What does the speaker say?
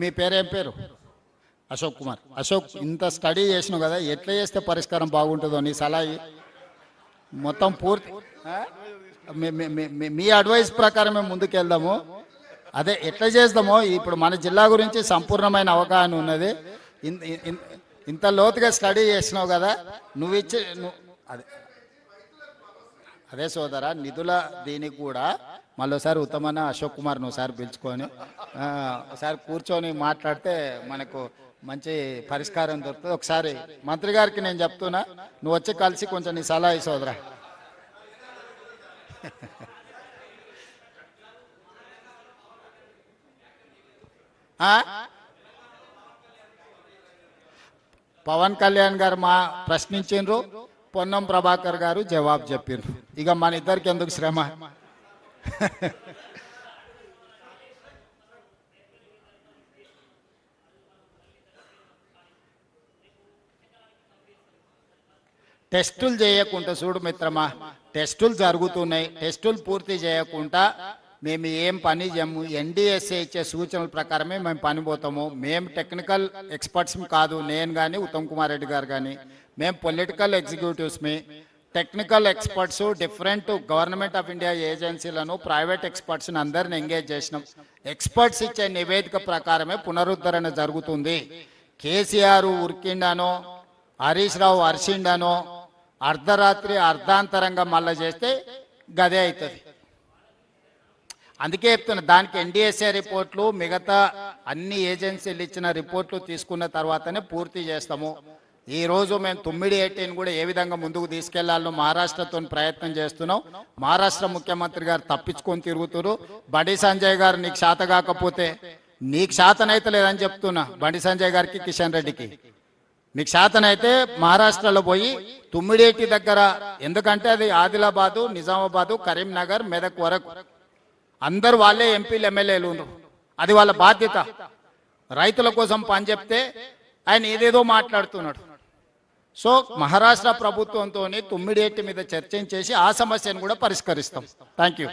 మీ పేరేం పేరు? అశోక్ కుమార్. అశోక్, ఇంత స్టడీ చేసినావు కదా, ఎట్లా చేస్తే పరిష్కారం బాగుంటుందో నీ సలహా మొత్తం పూర్తి మీ అడ్వైస్ ప్రకారమే ముందుకెళ్దాము. అదే ఎట్లా చేద్దామో, ఇప్పుడు మన జిల్లా గురించి సంపూర్ణమైన అవగాహన ఉన్నది. ఇంత లోతుగా స్టడీ చేసినావు కదా, నువ్వు అదే అదే సోదరా, నిధుల దీనికి కూడా మళ్ళీసారి ఉత్తమన్న అశోక్ కుమార్ని ఒకసారి పిలుచుకొని ఒకసారి కూర్చొని మాట్లాడితే మనకు మంచి పరిష్కారం దొరుకుతుంది. ఒకసారి మంత్రి గారికి నేను చెప్తున్నా, నువ్వు వచ్చి కలిసి కొంచెం నీ సలహా సోదరా. పవన్ కళ్యాణ్ గారు మా ప్రశ్నించిండ్రు, పొన్నం ప్రభాకర్ గారు జవాబు చెప్పిండ్రు. ఇక మన ఇద్దరికి ఎందుకు శ్రమ? టెస్టులు చేయకుండా చూడు మిత్రమా, టెస్టులు జరుగుతున్నాయి, టెస్టులు పూర్తి చేయకుండా మేము ఏం పని చేయము. ఎన్డీఎస్ఏ ఇచ్చే సూచనల ప్రకారమే మేము పని పోతాము. మేము టెక్నికల్ ఎక్స్పర్ట్స్ కాదు, నేను కానీ ఉత్తమ్ కుమార్ రెడ్డి గారు కానీ. మేము పొలిటికల్ ఎగ్జిక్యూటివ్స్మి. Technical experts different government of India ఏజెన్సీలను, ప్రైవేట్ ఎక్స్పర్ట్స్ని అందరిని ఎంగేజ్ చేసినాం. ఎక్స్పర్ట్స్ ఇచ్చే నివేదిక ప్రకారమే పునరుద్ధరణ జరుగుతుంది. కేసీఆర్ ఉరికిండానో, హరీష్ రావు అరిసిండానో, అర్ధరాత్రి అర్ధాంతరంగా మళ్ళా చేస్తే గదే అవుతుంది. అందుకే చెప్తున్నా, దానికి ఎన్డీఎస్ఏ రిపోర్ట్లు, మిగతా అన్ని ఏజెన్సీలు ఇచ్చిన రిపోర్ట్లు తీసుకున్న తర్వాతనే పూర్తి చేస్తాము. ఈరోజు మేము 9/18 కూడా ఏ విధంగా ముందుకు తీసుకెళ్లాలో మహారాష్ట్రతో ప్రయత్నం చేస్తున్నాం. మహారాష్ట్ర ముఖ్యమంత్రి గారు తప్పించుకొని తిరుగుతున్నారు. బండి సంజయ్ గారు నీకు శాత కాకపోతే, నీకు శాతనైతే లేదని చెప్తున్నా బండి సంజయ్ గారికి, కిషన్ రెడ్డికి. మీకు శాతనైతే మహారాష్ట్రలో పోయి 9/18 దగ్గర, ఎందుకంటే అది ఆదిలాబాదు, నిజామాబాదు, కరీంనగర్, మెదక్ వరకు అందరు వాళ్ళే ఎంపీలు, ఎమ్మెల్యేలు ఉన్నారు. అది వాళ్ళ బాధ్యత. రైతుల కోసం పని చెప్తే ఆయన ఏదేదో మాట్లాడుతున్నాడు. సో మహారాష్ట్ర ప్రభుత్వంతో 9/18 మీద చర్చించేసి ఆ సమస్యను కూడా పరిష్కరిస్తాం. Thank you.